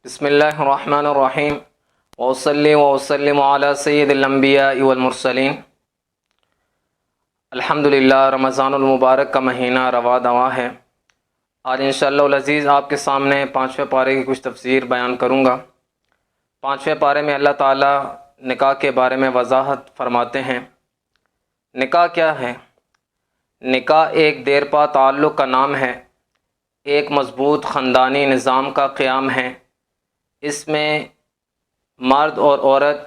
بسم اللہ الرحمن الرحیم وصلی وسلم علی سید الانبیاء والمرسلین۔ الحمدللہ رمضان المبارک کا مہینہ رواں دواں ہے۔ آج انشاءاللہ العزیز آپ کے سامنے 5ویں پارے کی کچھ تفسیر بیان کروں گا۔ 5ویں پارے میں اللہ تعالیٰ نکاح کے بارے میں وضاحت فرماتے ہیں۔ نکاح کیا ہے؟ نکاح ایک دیرپا تعلق کا نام ہے، ایک مضبوط خاندانی نظام کا قیام ہے۔ اس میں مرد اور عورت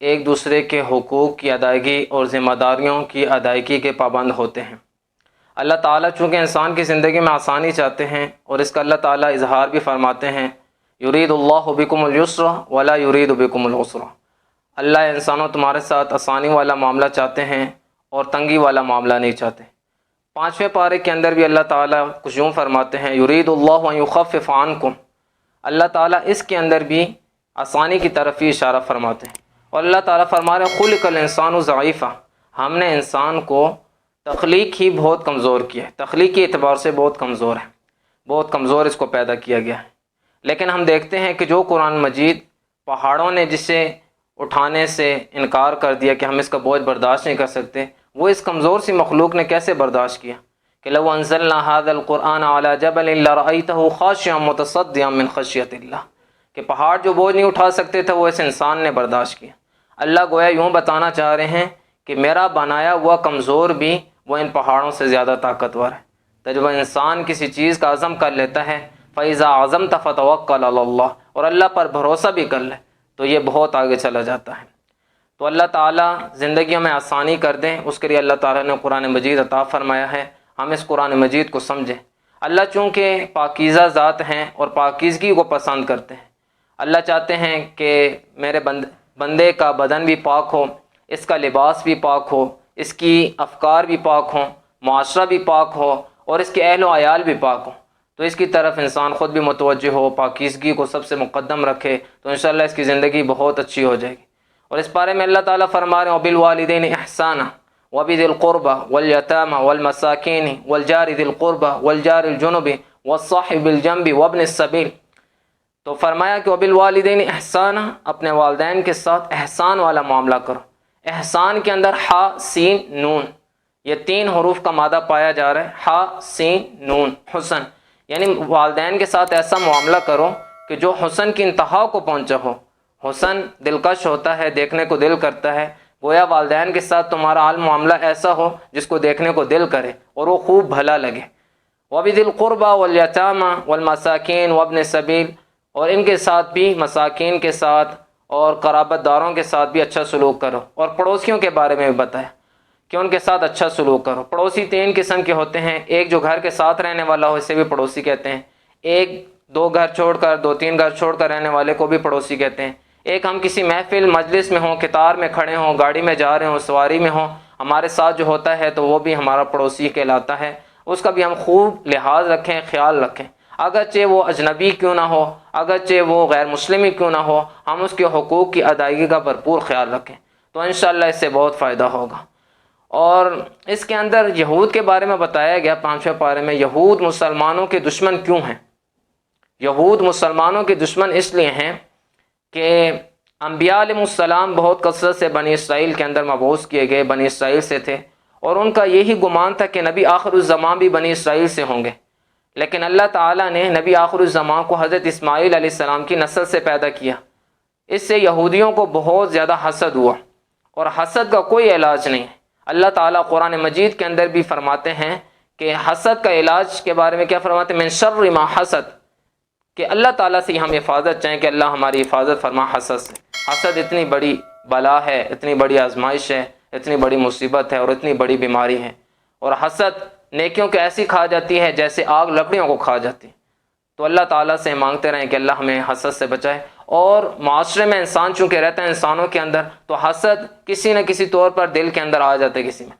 ایک دوسرے کے حقوق کی ادائیگی اور ذمہ داریوں کی ادائیگی کے پابند ہوتے ہیں۔ اللہ تعالیٰ چونکہ انسان کی زندگی میں آسانی چاہتے ہیں اور اس کا اللہ تعالیٰ اظہار بھی فرماتے ہیں، یرید اللہ بکم اليسر ولا یرید بکم العسر۔ اللہ انسانوں تمہارے ساتھ آسانی والا معاملہ چاہتے ہیں اور تنگی والا معاملہ نہیں چاہتے۔ 5ویں پارے کے اندر بھی اللہ تعالیٰ کچھ یوں فرماتے ہیں، یرید اللہ ان یخفف عنکم۔ اللہ تعالیٰ اس کے اندر بھی آسانی کی طرف ہی اشارہ فرماتے ہیں، اور اللہ تعالیٰ فرما رہے ہیں خلق الانسان ضعیفا، ہم نے انسان کو تخلیق ہی بہت کمزور کیا ہے، تخلیقی اعتبار سے بہت کمزور ہے، بہت کمزور اس کو پیدا کیا گیا ہے۔ لیکن ہم دیکھتے ہیں کہ جو قرآن مجید پہاڑوں نے جسے اٹھانے سے انکار کر دیا کہ ہم اس کا بوجھ برداشت نہیں کر سکتے، وہ اس کمزور سی مخلوق نے کیسے برداشت کیا کہ لو انزلنا هذا القرآن على جبل لرأيته خاشعا متصدعا من خشیۃ اللہ، کہ پہاڑ جو بوجھ نہیں اٹھا سکتے تھے وہ اس انسان نے برداشت کیا۔ اللہ گویا یوں بتانا چاہ رہے ہیں کہ میرا بنایا ہوا کمزور بھی وہ ان پہاڑوں سے زیادہ طاقتور ہے۔ تو جب انسان کسی چیز کا عزم کر لیتا ہے، فَإِذَا عَزَمْتَ فَتَوَكَّلْ عَلَى اللَّهِ، اور اللہ پر بھروسہ بھی کر لے تو یہ بہت آگے چلا جاتا ہے۔ تو اللہ تعالیٰ زندگیوں میں آسانی کر دیں، اس کے لیے اللہ تعالیٰ نے قرآن مجید عطا فرمایا ہے، ہم اس قرآن مجید کو سمجھیں۔ اللہ چونکہ پاکیزہ ذات ہیں اور پاکیزگی کو پسند کرتے ہیں، اللہ چاہتے ہیں کہ میرے بندے کا بدن بھی پاک ہو، اس کا لباس بھی پاک ہو، اس کی افکار بھی پاک ہوں، معاشرہ بھی پاک ہو اور اس کے اہل و عیال بھی پاک ہوں۔ تو اس کی طرف انسان خود بھی متوجہ ہو، پاکیزگی کو سب سے مقدم رکھے تو انشاءاللہ اس کی زندگی بہت اچھی ہو جائے گی۔ اور اس بارے میں اللہ تعالیٰ فرما رہے ہیں وَبِالْوَالِدَيْنِ إِحْسَانًا وَبِذِي الْقُرْبَى وَالْيَتَامَى وَالْمَسَاكِينِ وَالْجَارِ ذِي الْقُرْبَى وَالْجَارِ الْجُنُبِ وَالصَّاحِبِ بِالْجَنبِ وَابْنِ السَّبِيلِ۔ تو فرمایا کہ وَبِالْوَالِدَيْنِ إِحْسَانًا، اپنے والدین کے ساتھ احسان والا معاملہ کرو۔ احسان کے اندر ہا سین نون، یہ 3 حروف کا مادہ پایا جا رہا ہے، ہا سین نون، حسن، یعنی والدین کے ساتھ ایسا معاملہ کرو کہ جو حسن کی انتہا کو پہنچا ہو۔ حسن دلکش ہوتا ہے، دیکھنے کو دل کرتا ہے، گویا والدین کے ساتھ تمہارا حال معاملہ ایسا ہو جس کو دیکھنے کو دل کرے اور وہ خوب بھلا لگے۔ وَبِذِي الْقُرْبَى وَالْيَتَامَى وَالْمَسَاكِينِ وَابْنِ السَّبِيلِ، اور ان کے ساتھ بھی، مساکین کے ساتھ اور قرابت داروں کے ساتھ بھی اچھا سلوک کرو، اور پڑوسیوں کے بارے میں بھی بتایا کہ ان کے ساتھ اچھا سلوک کرو۔ پڑوسی 3 قسم کے ہوتے ہیں، ایک جو گھر کے ساتھ رہنے والا ہو اسے بھی پڑوسی کہتے ہیں، ایک 2 گھر چھوڑ کر 2-3 گھر چھوڑ کر رہنے والے کو بھی پڑوسی کہتے ہیں، ایک ہم کسی محفل مجلس میں ہوں، قطار میں کھڑے ہوں، گاڑی میں جا رہے ہوں، سواری میں ہوں، ہمارے ساتھ جو ہوتا ہے تو وہ بھی ہمارا پڑوسی کہلاتا ہے، اس کا بھی ہم خوب لحاظ رکھیں، خیال رکھیں، اگرچہ وہ اجنبی کیوں نہ ہو، اگرچہ وہ غیر مسلم کیوں نہ ہو، ہم اس کے حقوق کی ادائیگی کا بھرپور خیال رکھیں تو انشاءاللہ اس سے بہت فائدہ ہوگا۔ اور اس کے اندر یہود کے بارے میں بتایا گیا 5ویں پارے میں، یہود مسلمانوں کے دشمن کیوں ہیں؟ یہود مسلمانوں کے دشمن اس لیے ہیں کہ انبیاء علیہ السلام بہت کثرت سے بنی اسرائیل کے اندر مبعوث کیے گئے، بنی اسرائیل سے تھے، اور ان کا یہی گمان تھا کہ نبی آخر الزمان بھی بنی اسرائیل سے ہوں گے۔ لیکن اللہ تعالیٰ نے نبی آخر الزمان کو حضرت اسماعیل علیہ السلام کی نسل سے پیدا کیا۔ اس سے یہودیوں کو بہت زیادہ حسد ہوا، اور حسد کا کوئی علاج نہیں ہے۔ اللہ تعالیٰ قرآن مجید کے اندر بھی فرماتے ہیں کہ حسد کا علاج کے بارے میں کیا فرماتے ہیں؟ من شر ما حسد، کہ اللہ تعالیٰ سے ہم حفاظت چاہیں کہ اللہ ہماری حفاظت فرما حسد سے۔ حسد اتنی بڑی بلا ہے، اتنی بڑی آزمائش ہے، اتنی بڑی مصیبت ہے اور اتنی بڑی بیماری ہے، اور حسد نیکیوں کو ایسی کھا جاتی ہے جیسے آگ لکڑیوں کو کھا جاتی ہے۔ تو اللہ تعالیٰ سے مانگتے رہیں کہ اللہ ہمیں حسد سے بچائے۔ اور معاشرے میں انسان چونکہ رہتا ہے انسانوں کے اندر، تو حسد کسی نہ کسی طور پر دل کے اندر آ جاتا ہے کسی میں،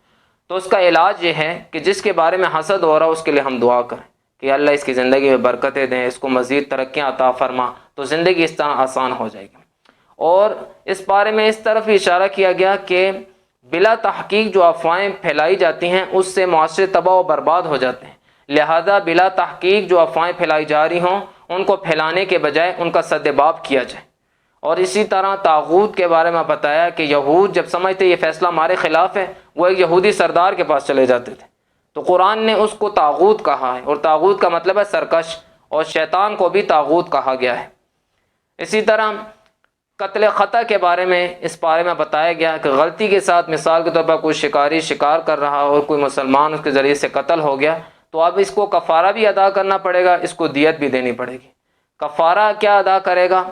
تو اس کا علاج یہ ہے کہ جس کے بارے میں حسد ہو رہا اس کے لیے ہم دعا کریں کہ اللہ اس کی زندگی میں برکتیں دیں، اس کو مزید ترقیاں عطا فرما، تو زندگی اس طرح آسان ہو جائے گی۔ اور اس بارے میں اس طرف اشارہ کیا گیا کہ بلا تحقیق جو افواہیں پھیلائی جاتی ہیں اس سے معاشرے تباہ و برباد ہو جاتے ہیں، لہذا بلا تحقیق جو افواہیں پھیلائی جا رہی ہوں ان کو پھیلانے کے بجائے ان کا سد باب کیا جائے۔ اور اسی طرح طاغوت کے بارے میں بتایا کہ یہود جب سمجھتے یہ فیصلہ ہمارے خلاف ہے، وہ ایک یہودی سردار کے پاس چلے جاتے تھے، تو قرآن نے اس کو طاغوت کہا ہے، اور طاغوت کا مطلب ہے سرکش، اور شیطان کو بھی طاغوت کہا گیا ہے۔ اسی طرح قتل خطا کے بارے میں اس بارے میں بتایا گیا کہ غلطی کے ساتھ مثال کے طور پر کوئی شکاری شکار کر رہا اور کوئی مسلمان اس کے ذریعے سے قتل ہو گیا، تو اب اس کو کفارہ بھی ادا کرنا پڑے گا، اس کو دیت بھی دینی پڑے گی۔ کفارہ کیا ادا کرے گا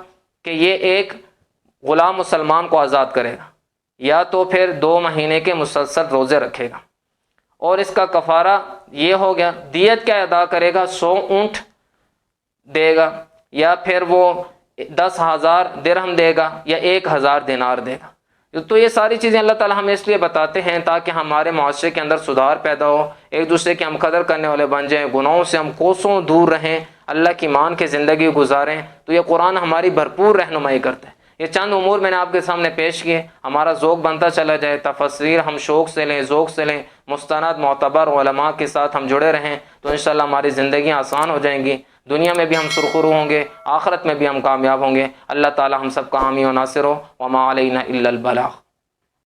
کہ یہ ایک غلام مسلمان کو آزاد کرے گا، یا تو پھر 2 مہینے کے مسلسل روزے رکھے گا، اور اس کا کفارہ یہ ہو گیا۔ دیت کیا ادا کرے گا؟ 100 اونٹ دے گا، یا پھر وہ 10,000 درہم دے گا، یا 1,000 دینار دے گا۔ تو یہ ساری چیزیں اللہ تعالیٰ ہمیں اس لیے بتاتے ہیں تاکہ ہمارے معاشرے کے اندر سدھار پیدا ہو، ایک دوسرے کے ہم قدر کرنے والے بن جائیں، گناہوں سے ہم کوسوں دور رہیں، اللہ کی مان کے زندگی گزاریں۔ تو یہ قرآن ہماری بھرپور رہنمائی کرتا ہے۔ یہ چند امور میں نے آپ کے سامنے پیش کیے، ہمارا ذوق بنتا چلا جائے، تفسیر ہم شوق سے لیں، ذوق سے لیں، مستند معتبر علماء کے ساتھ ہم جڑے رہیں، تو انشاءاللہ ہماری زندگیاں آسان ہو جائیں گی، دنیا میں بھی ہم سرخرو ہوں گے، آخرت میں بھی ہم کامیاب ہوں گے۔ اللہ تعالی ہم سب کا حامی و ناصر ہو۔ وما علینا الا البلاغ۔